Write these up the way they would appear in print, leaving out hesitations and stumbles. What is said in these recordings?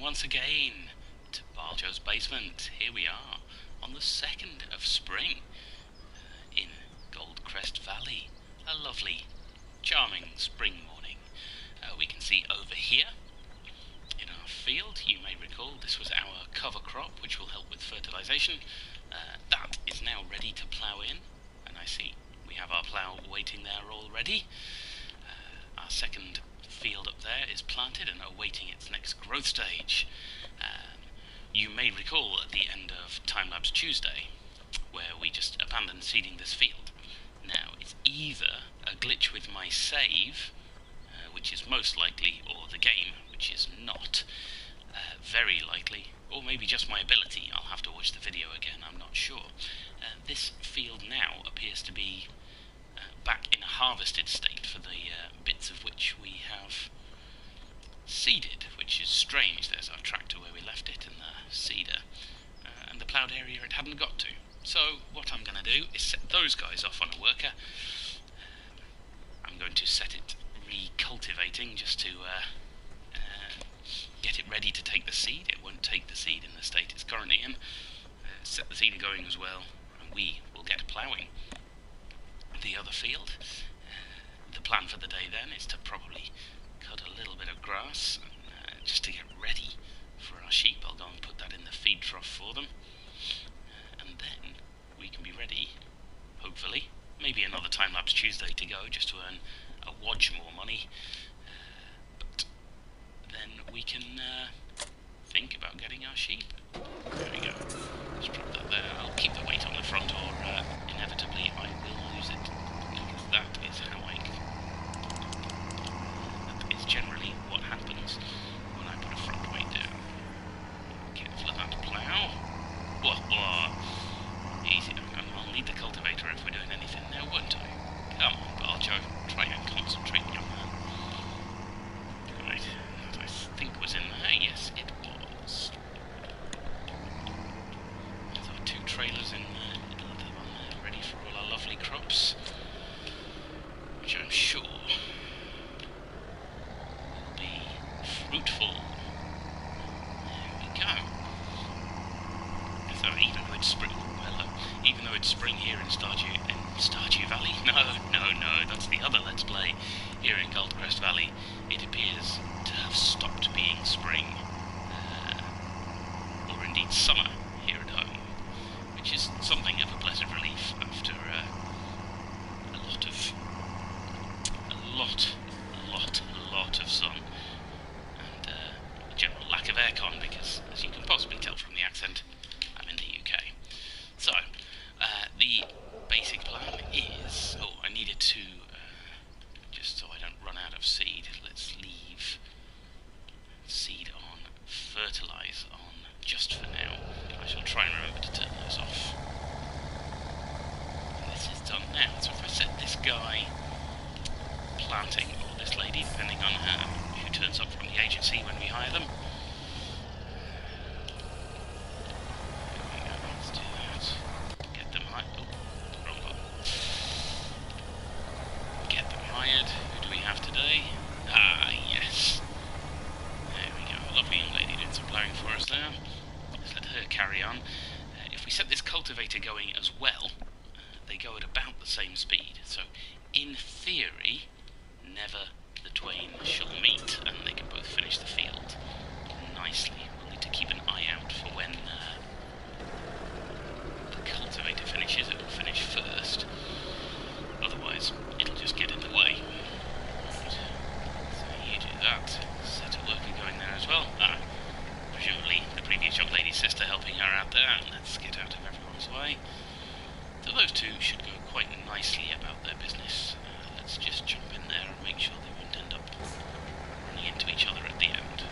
once again to Barljo's basement. Here we are on the 2nd of spring in Goldcrest Valley. A lovely, charming spring morning. We can see over here in our field, you may recall this was our cover crop, which will help with fertilisation. That is now ready to plough in, and I see we have our plough waiting there already. Our second field up there is planted and awaiting its next growth stage. You may recall at the end of Time-Lapse Tuesday, where we just abandoned seeding this field. Now, it's either a glitch with my save, which is most likely, or the game, which is not. Very likely, or maybe just my ability. I'll have to watch the video again, I'm not sure. This field now appears to be back in a harvested state for the bits of which we have seeded, which is strange. There's our tractor where we left it and the seeder, and the ploughed area it hadn't got to. So what I'm going to do is set those guys off on a worker. I'm going to set it recultivating just to get it ready to take the seed. It won't take the seed in the state it's currently in. Set the seeder going as well, and we will get ploughing the other field. The plan for the day then is to probably cut a little bit of grass just to get ready for our sheep. I'll go and put that in the feed trough for them, and then we can be ready, hopefully, maybe another Time-Lapse Tuesday to go just to earn a wodge more money, but then we can think about getting our sheep. There we go. Let's drop that there. I'll keep the weight on the front, or inevitably I will lose it, because that is how that is generally what happens when I put a front weight down. Careful of that plough. Whoa. Easy. I'll need the cultivator if we're doing anything now, won't I? Come on, Barljo. Try and concentrate, young man. Right. That I think was in there. Yes, it was. There's our 2 trailers in there. Middle of the one there, ready for all our lovely crops, which I'm sure will be fruitful. There we go. So even though it's spring, even though it's spring here in Stardew Valley, no, that's the other Let's Play, here in Goldcrest Valley, it appears to have stopped being spring, or indeed summer, here at home, which is something of a blessed relief after a lot of sun, and a general lack of aircon, because, as you can possibly tell from the accent, I'm in the UK. So, the basic plan is... Oh, I needed to, just so I don't run out of seed, let's leave seed on, fertilise on, just for now. I shall try and remember to turn those off. And this is done now, so if I set this guy planting, or this lady, depending on who turns up from the agency when we hire them, who do we have today? Ah, yes. There we go. A lovely young lady did some ploughing for us there. Let's let her carry on. If we set this cultivator going as well, they go at about the same speed. So, in theory, never the twain shall meet, and they can both finish the field nicely. We'll need to keep an eye out for when the cultivator finishes. It will finish first. Otherwise, it'll just get in the way. Right. So you do that. Set a worker going there as well. Presumably the previous young lady's sister helping her out there. Let's get out of everyone's way. So those 2 should go quite nicely about their business. Let's just jump in there and make sure they won't end up running into each other at the end.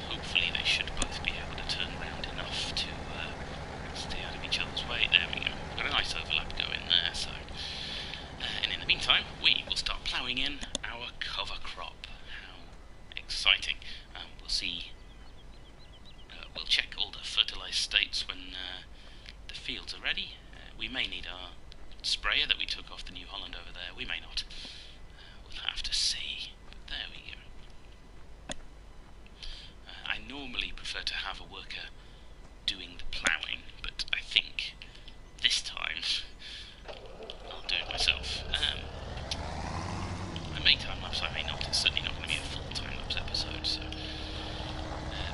Hopefully they should both be able to turn round enough to stay out of each other's way. There we go. We've got a nice overlap going there, so... and in the meantime, we will start ploughing in our cover crop. How exciting. We'll see... we'll check all the fertilised states when the fields are ready. We may need our sprayer that we took off the New Holland over there. We may not. We'll have to see. But there we go. have a worker doing the ploughing, but I think this time I'll do it myself. I may time-lapse, I may not. It's certainly not going to be a full time-lapse episode, so...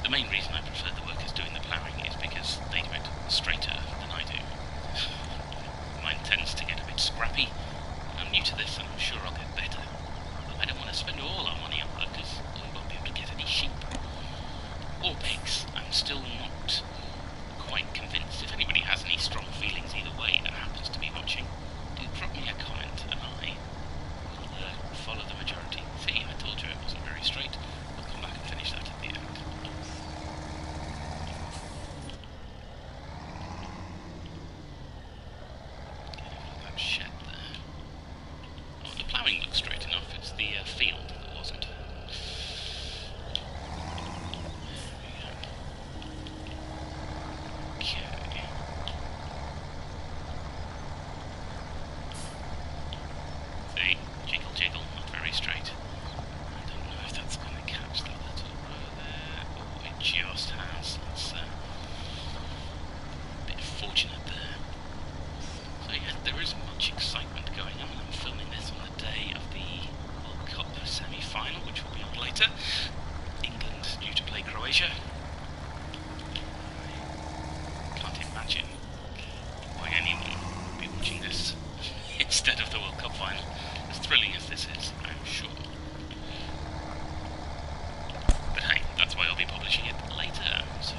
the main reason I prefer the workers doing the ploughing is because they do it straighter than I do. Mine tends to get a bit scrappy. I'm new to this and I'm sure I'll get better. But I don't want to spend all our money on workers, or we won't be able to get any sheep. Or pigs. I'm still not quite convinced. If anybody has any strong feelings either way that happens to be watching, do drop me a comment and I will follow the majority. See, I told you it wasn't very straight. We'll come back and finish that at the end. That shed there. Oh, the ploughing looks straight enough. It's the field that wasn't. See, jiggle jiggle, not very straight. I don't know if that's going to catch that little row there. Oh, it just has. That's a bit fortunate there. So yeah, there isn't much excitement going on. I'm filming this on the day of the World Cup semi-final, which will be on later. England due to play Croatia. I can't imagine why anyone would be watching this instead of the World Cup final. As thrilling as this is, I'm sure. But hey, that's why I'll be publishing it later, so...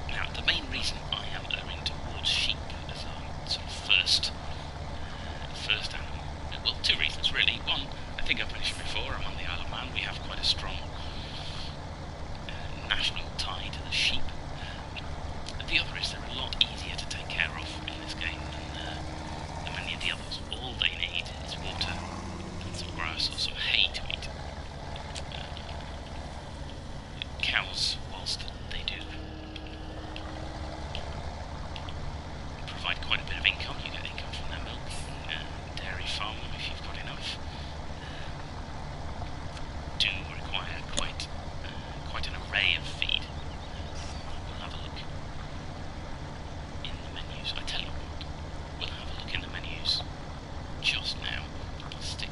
Now, the main reason I am erring towards sheep as our sort of first animal, well, two reasons really. One, I think I've mentioned before, I'm on the Isle of Man. We have quite a strong national tie to the sheep. And the other is they're a lot easier to take care of in this game than many of the others. All they need is water and some grass or some hay to eat. Cows, whilst they do provide quite a bit of income, you get income from their milk, dairy farm if you've got enough, do require quite an array of feed. We'll have a look in the menus. I tell you what, we'll have a look in the menus just now. I'll stick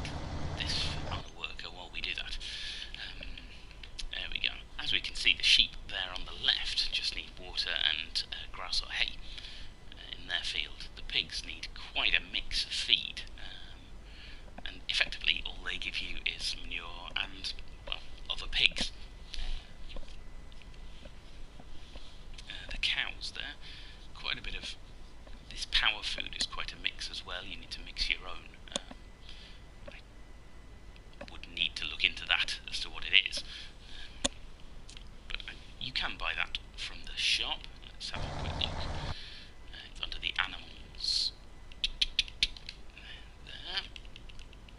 this on the worker while we do that. There we go. As we can see, the sheep there on the left just need water and grass or hay in their field. The pigs need quite a mix of feed, and effectively all they give you is manure and, well, other pigs. The cows there, quite a bit of this power food is quite a mix as well. You need to mix your own. I would need to look into that as to what it is. But you can buy that from the shop. Let's have a quick look. It's under the animals. There.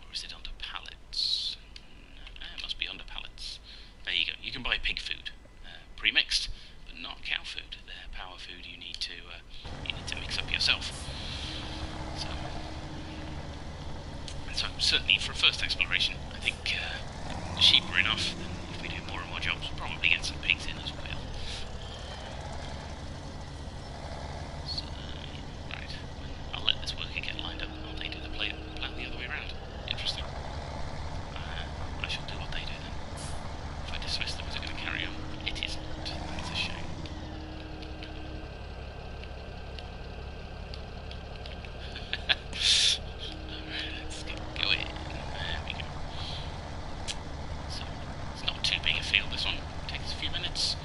Or is it under pallets? No, it must be under pallets. There you go. You can buy pig food, pre-mixed, but not cow food. Their power food you need to mix up yourself. So certainly for a first exploration, I think sheep are enough. Then if we do more and more jobs, we'll probably get some pigs in as well. So, right, I'll let this worker get lined up and they do the plan the other way around. Interesting. I shall do what they do then. If I dismiss them, is it going to carry on? It isn't. That's a shame. Let's get going. There we go. So, it's not too big a field, this one. It takes a few minutes.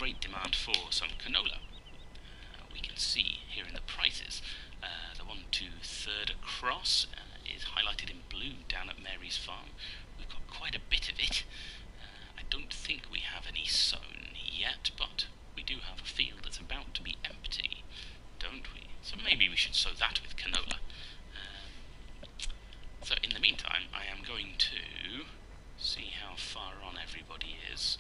great demand for some canola. We can see here in the prices, the 1 to 3rd across is highlighted in blue down at Mary's farm. We've got quite a bit of it. I don't think we have any sown yet, but we do have a field that's about to be empty, don't we? So maybe we should sow that with canola. So in the meantime, I am going to see how far on everybody is.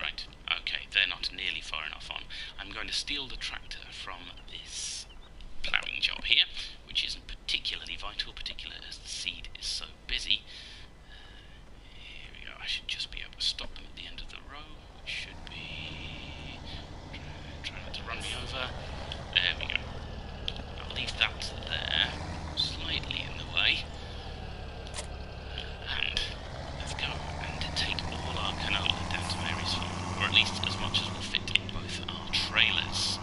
Right, okay, they're not nearly far enough on. I'm going to steal the tractor from this ploughing job here, which isn't particularly vital, particularly as the seed is so busy. Here we go, I should just be able to stop them at the end of the row, which should be... Try not to run me over. There we go. I'll leave that there, slightly in the way. And let's go and take all our canola down to Mary's farm, or at least as much as will fit in both our trailers.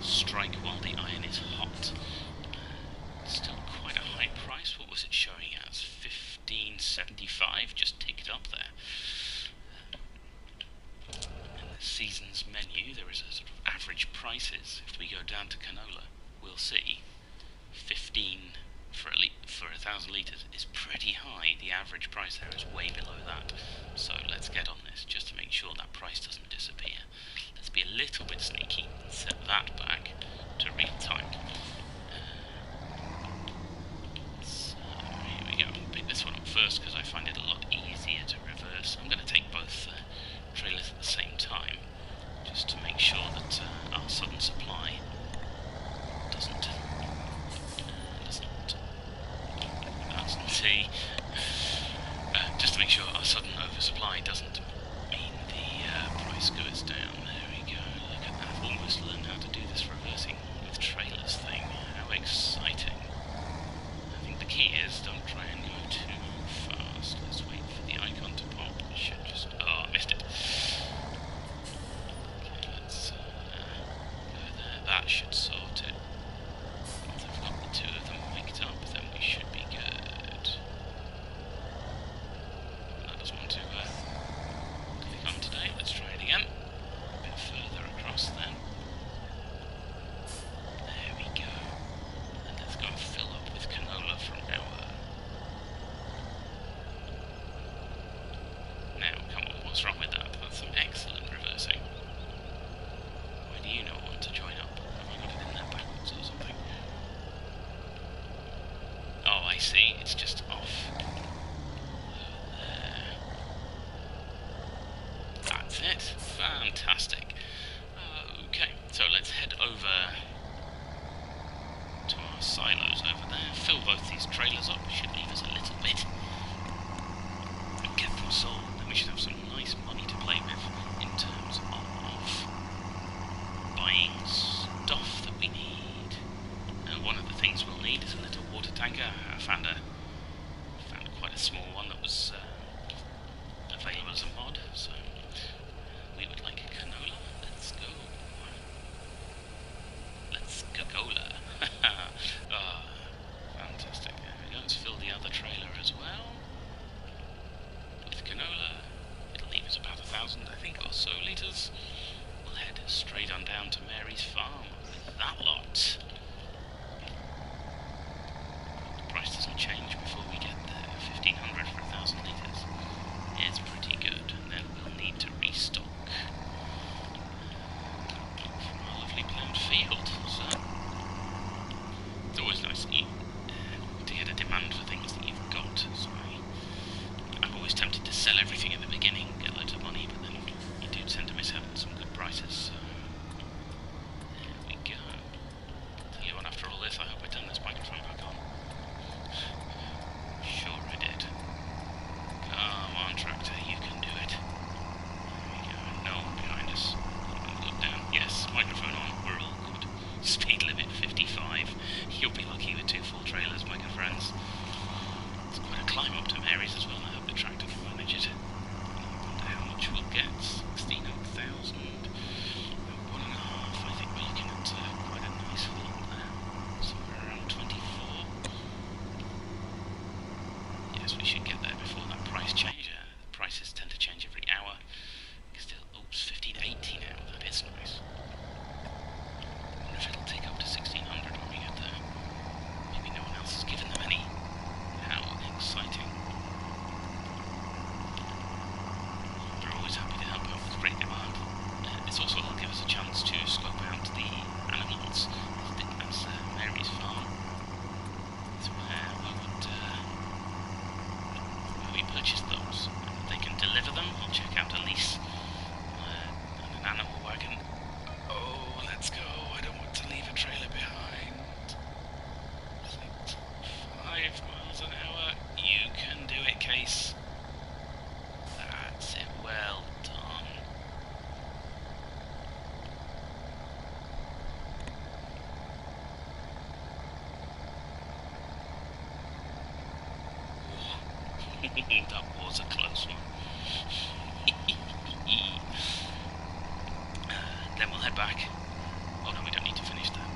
Strike while the iron is hot. Still quite a high price. What was it showing as? $15.75, just ticked up there. In the season's menu, there is a sort of average prices. If we go down to canola, we'll see 15 for 1,000 litres is pretty high. The average price there is way below that. So let's get on this just to make sure that price doesn't disappear. Let's be a little bit sneaky and set that back to real time. So here we go. I'll pick this one up first because I find it a lot easier to reverse. I'm going to take both trailers at the same time just to make sure that our sudden supply doesn't just to make sure our sudden oversupply doesn't mean the price goes down. There we go. Look at that. I've almost learned how to do this reversing with trailers thing. How exciting. I think the key is don't try and go too fast. Let's wait for the icon to pop. It should just... Oh, I missed it. Okay, let's go there. That should sort it. Once I've got the two of them mixed up, then we should be good. That doesn't want to click on today. Let's try it again. A bit further across then. There we go. And let's go and fill up with canola from our... Now, come on, what's wrong with that? That's some excellent reversing. Why do you not want to join up? Have I got it in there backwards or something? Oh, I see. It's just off. There. That's it. Fantastic. Okay, so let's head over to our silos over there. Fill both these trailers up. Should leave us a little bit. And get them sold. Then we should have some nice money to play with in terms of buying stuff that we need. And one of the things we'll need is a little water tanker. I found quite a small one that was available as a mod, so we would like a canola. Let's go. Let's go-cola. Oh, fantastic. There we go. Let's fill the other trailer as well with canola. It'll leave us about 1,000, I think, or so litres. We'll head straight on down to Mary's farm with that lot. The price doesn't change before we get there. 1,500 for 1,000 litres is pretty good, and then we'll need to restock from our lovely ploughed field. So it's always nice to get a demand for things that you've got. So I'm always tempted to sell everything at the beginning, get loads of money, but then you do tend to miss out on some good prices. So there we go. Tell you what, after all this, I hope I turn this microphone back on. Sure I did. Come on, tractor, you can do it. There we go. No one behind us. Look down. Yes, microphone on. We're all good. Speed limit 55. You'll be lucky with 2 full trailers, my good friends. It's quite a climb up to Mary's as well. I hope the tractor can manage it. I wonder how much we'll get. 16,000. 1.5. I think we're looking at quite a nice haul there. Somewhere around 24. Yes, we should get there before that price changes. That was a close one. Then we'll head back. Oh no, we don't need to finish that.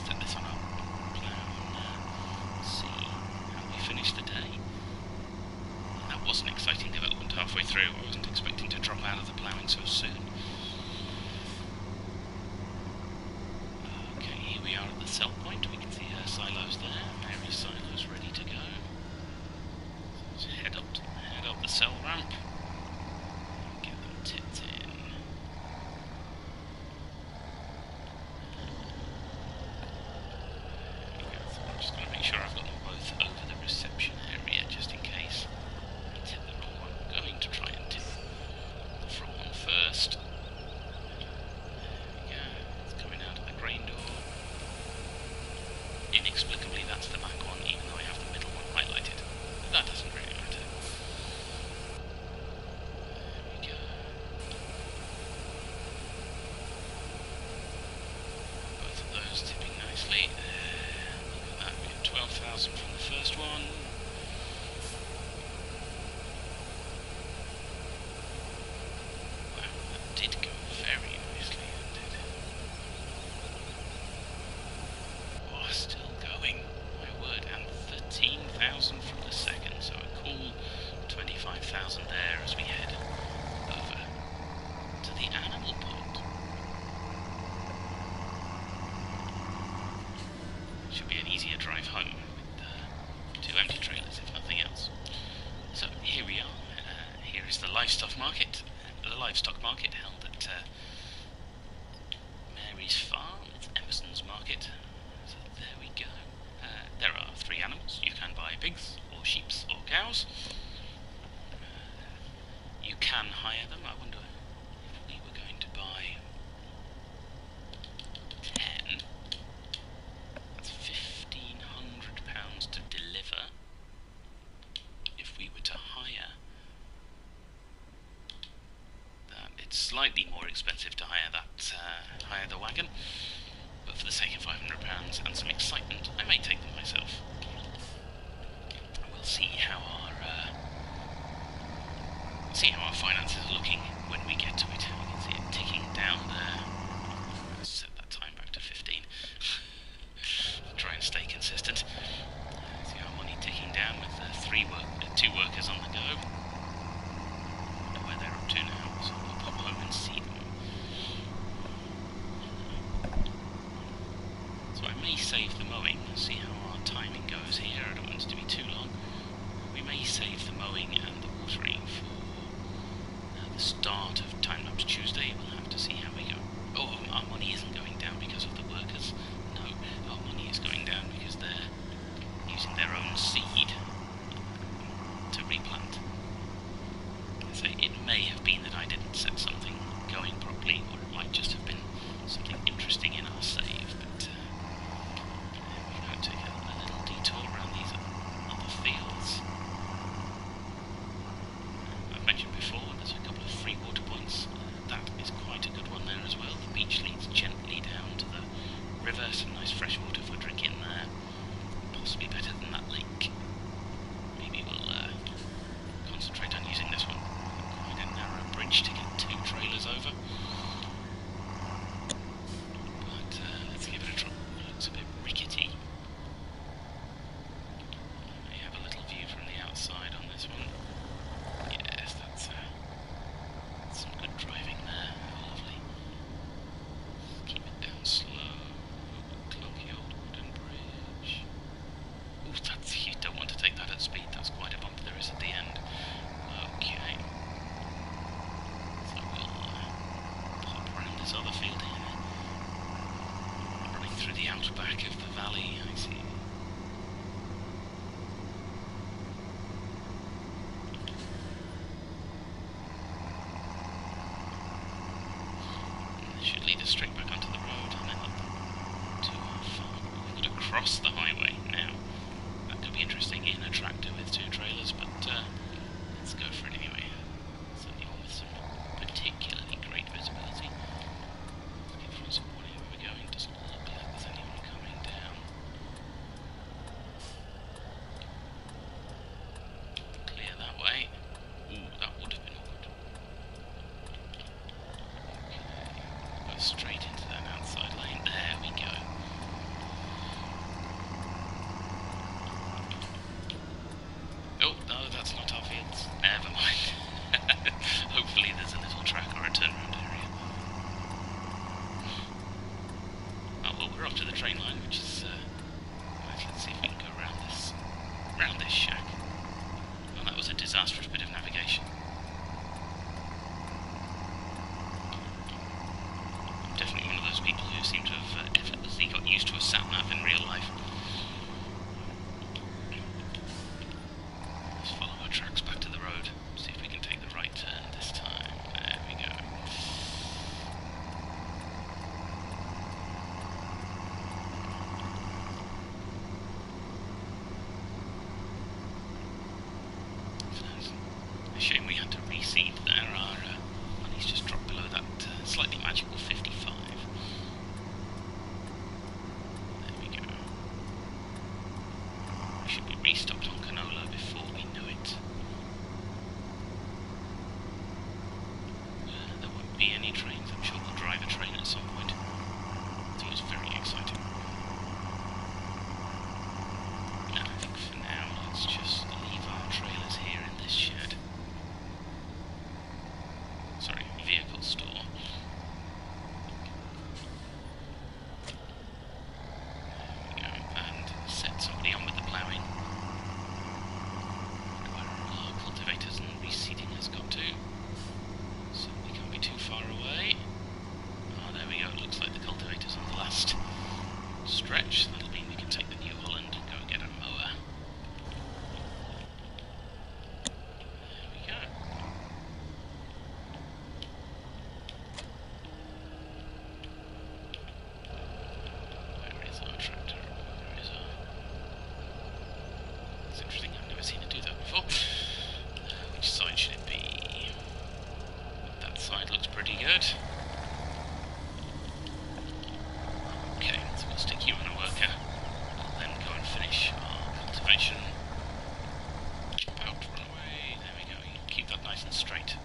Set this one up. See how we finish the day. That was an exciting development halfway through. I wasn't expecting to drop out of the ploughing so soon. Okay, here we are at the sell point. We can see her silos there. Mary's silos ready to go. Let's head up the sell ramp. Get them tipped in. I'm just going to make sure I've got them both over the reception area, just in case I tip the wrong one. I'm going to try and tip the front one first. There we go. It's coming out of the grain door. Inexplicably, that's the back one, even though I have the middle one highlighted. But that doesn't really matter. There we go. Both of those tipping nicely. Look at that, we got 12,000 from the first one. Wow, that did go very nicely, that did. Oh, still going, my word, and 13,000 from the second, so a cool 25,000 there as we head over to the animal port. Should be an easier drive home with 2 empty trailers, if nothing else. So here we are. Here is the livestock market. The livestock market held at Mary's farm. It's Emerson's market. So there we go. There are 3 animals. You can buy pigs, or sheep, or cows. You can hire them. I wonder if we were going to buy 10. That's £1,500 to deliver. If we were to hire that, it's slightly more expensive to hire that, hire the wagon. But for the sake of £500 and some excitement, I may take them myself. We'll see how our finances are looking when we get to it. You can see it ticking down there. Let's set that time back to 15. Try and stay consistent. See our money ticking down with 2 workers on the go. I wonder where they're up to now, so we'll pop home and see them. So I may save the mowing, see how our timing goes here. I don't want it to be too long. We may save the mowing and the watering for the start of Time-Lapse Tuesday. We'll have to see how we go. Oh, our money isn't going down because of the workers. No, our money is going down because they're using their own seed to replant. So it may have been that I didn't set something going properly, or it might just have been something interesting in our save, but we're going to take a little detour around these other fields. I've mentioned before, there's a couple of free water points. That is quite a good one there as well. The beach leads gently down to the river be any trains. I'm sure we'll drive a train at some point. It's always very exciting. And I think for now, let's just leave our trailers here in this shed. Sorry, vehicle store. There we go, and set somebody on with the ploughing. Where our cultivators and reseeding has got to. So we can't be too far away. Ah, there we go, it looks like the cultivator's on the last stretch. That'll mean we can take the New Holland and go get a mower. There we go. Where is our tractor? Where is our... It's interesting, I've never seen it do that before. Which side should it be? That side looks pretty good. Okay, so we'll stick you on a worker. We'll then go and finish our cultivation. Jump out, run away. There we go. You keep that nice and straight.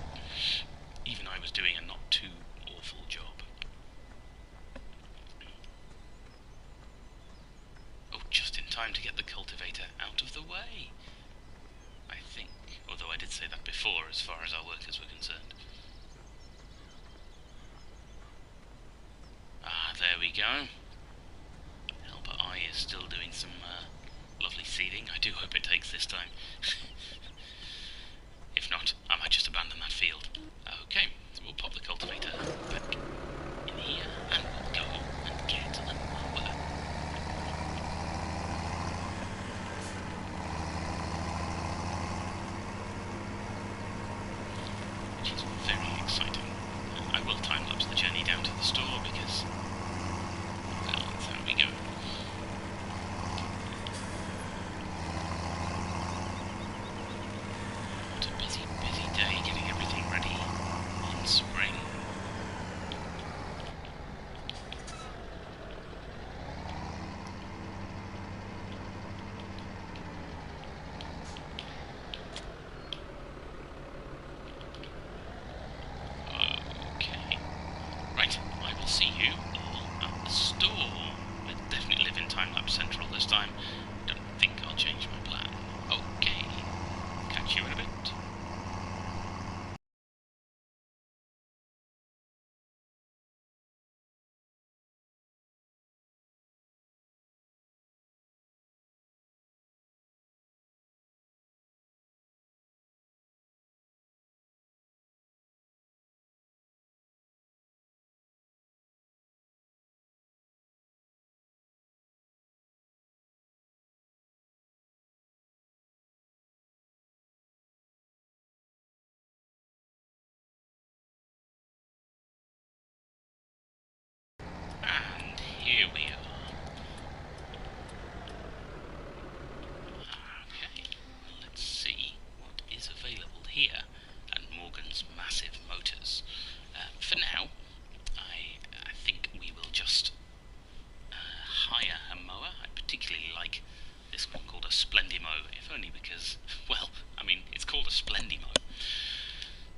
Even I was doing a not too awful job. Oh, just in time to get the cultivator out of the way. I think, although I did say that before as far as our workers were concerned. Ah, there we go. Helper I is still doing some lovely seeding. I do hope it takes this time. If not, I might just abandon that field. Okay, so we'll pop the cultivator back in here, and we'll go and get a mower. Which is very exciting. I will time-lapse the journey down to the store because, well, that's how we go. What a busy, busy day getting everything ready in spring. Okay. Right, I will see you all at the store. We'll definitely live in Time-Lapse Central this time. Don't think I'll change my plan. Okay. Catch you in a bit. And here we are. Okay, well, let's see what is available here at Morgan's Massive Motors. For now, I think we will just hire a mower. I particularly like this one called a Splendimo, if only because, well, I mean, it's called a Splendimo.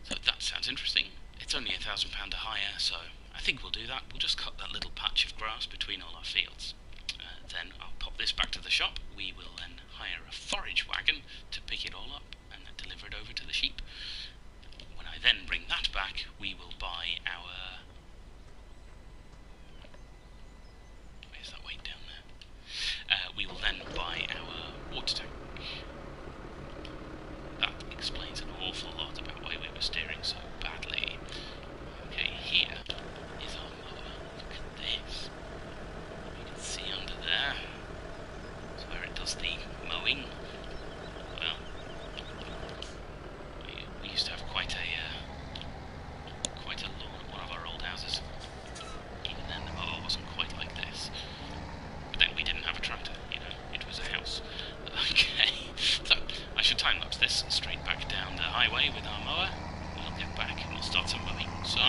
So that sounds interesting. It's only £1,000 a hire, so I think we'll do that. We'll just cut that little patch of grass between all our fields. Then I'll pop this back to the shop. We will then hire a forage wagon to pick it all up and then deliver it over to the sheep. When I then bring that back, we will buy our... Where's that weight down there? We will then buy our water tank. That explains an awful lot about why we were steering so badly. Okay, here is our mower. Look at this. You can see under there. It's where it does the mowing. Well, we used to have quite a lawn at one of our old houses. Even then, the mower wasn't quite like this. But then we didn't have a tractor, you know, it was a house. Okay, so I should time-lapse this straight back down the highway with our mower. We'll get back and we'll start some mowing. So,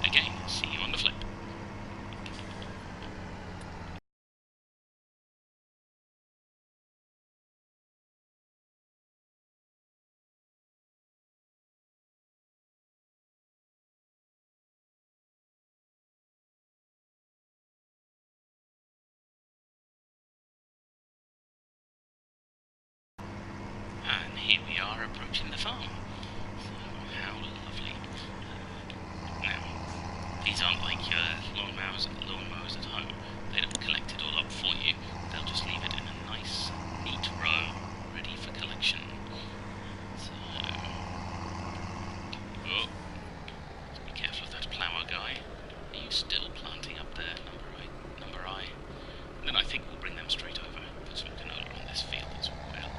again, see you on the flip. are approaching the farm. So, how lovely. Now, these aren't like your lawnmowers at home. They don't collect it all up for you. They'll just leave it in a nice, neat row, ready for collection. So, oh, be careful of that plougher guy. Are you still planting up there, number I? And then I think we'll bring them straight over. Put some canola on this field as well.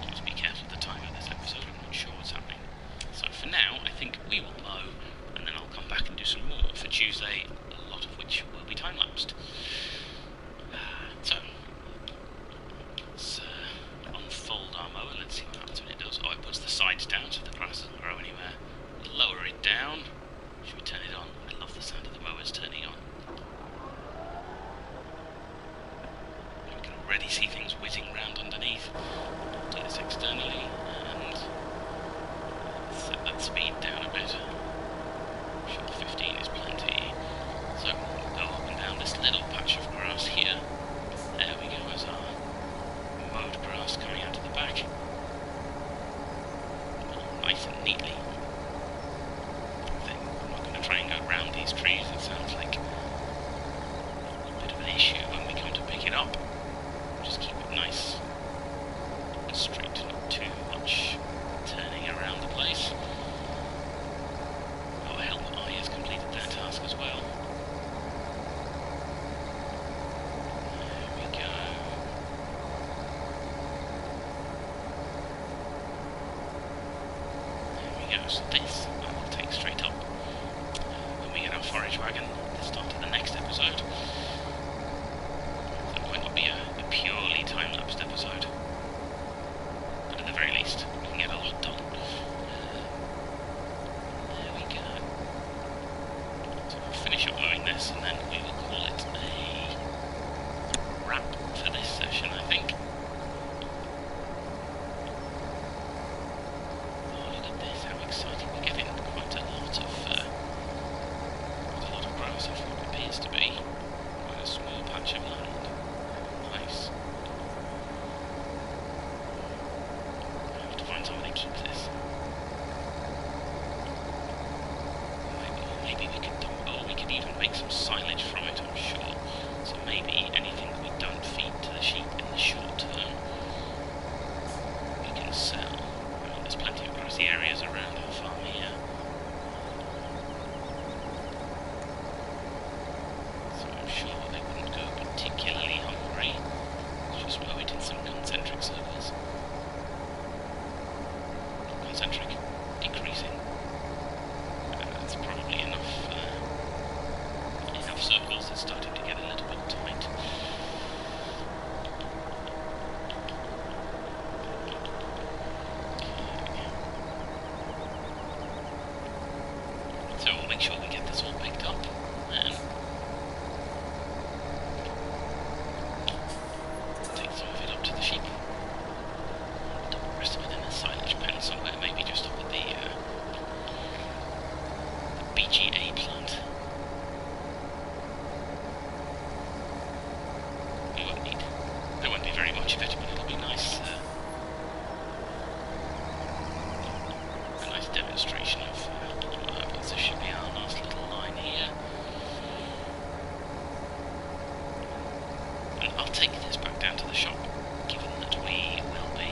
Just be careful of the time of this episode. I'm not sure what's happening. So for now, I think we will mow, and then I'll come back and do some more for Tuesday, a lot of which will be time-lapsed. So, let's unfold our mower. Let's see what happens when it does. Oh, it puts the sides down so the grass doesn't grow anywhere. Lower it down. Should we turn it on? I love the sound of the mowers turning on. We can already see things whizzing round underneath. Do this externally, and set that speed down a bit. Sure, 15 is plenty. So we'll go up and down this little patch of grass here. There we go, as our mowed grass coming out of the back. Nice and neatly. I'm not going to try and go round these trees. It sounds like a bit of an issue when we come to pick it up. Just keep it nice and straight, not too much turning around the place. Oh, Help I has completed their task as well. There we go. There we go, so this I will take straight up when we get our forage wagon at the start of the next episode. So it might not be a purely time-lapsed episode, but at the very least, we can get a lot done. There we go. So we'll finish up mowing this, and then we will call it a wrap for this session, I think. Oh, look at this, how exciting. We're getting quite a lot of grass of what appears to be quite a small patch of land. Nice. I have to find somebody to keep this. Maybe we could we could even make some silage from it, I'm sure. So maybe anything that we don't feed to the sheep in the short term, we can sell. I mean, there's plenty of grassy areas around our farm here. So I'm sure they wouldn't go particularly hungry. Let's just mow it in some concentric circles. Concentric, decreasing. That's probably enough circles. It's starting to get a little bit tight. So we'll make sure we get this all picked up, and take some of it up to the sheep. Dump the rest of it in a silage pen somewhere, maybe just up at the BGA plant. There won't be very much of it, but it'll be nice. A nice demonstration of what happens. This should be our last little line here. And I'll take this back down to the shop, given that we will be...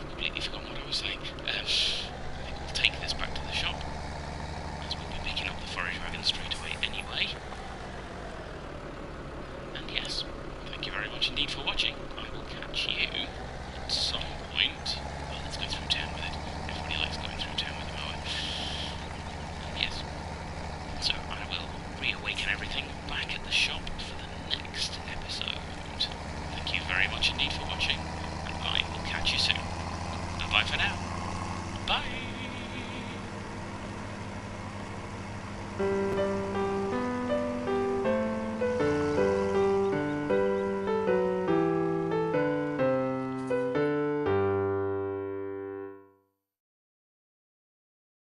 I've completely forgotten what I was saying. I think we'll take this back to the shop, as we'll be picking up the forage wagon straight away anyway. And yes, thank you very much indeed for watching. I will catch you at some point. Well, let's go through town with it. Everybody likes going through town with a mower. Yes. So I will reawaken everything back at the shop for the next episode. Thank you very much indeed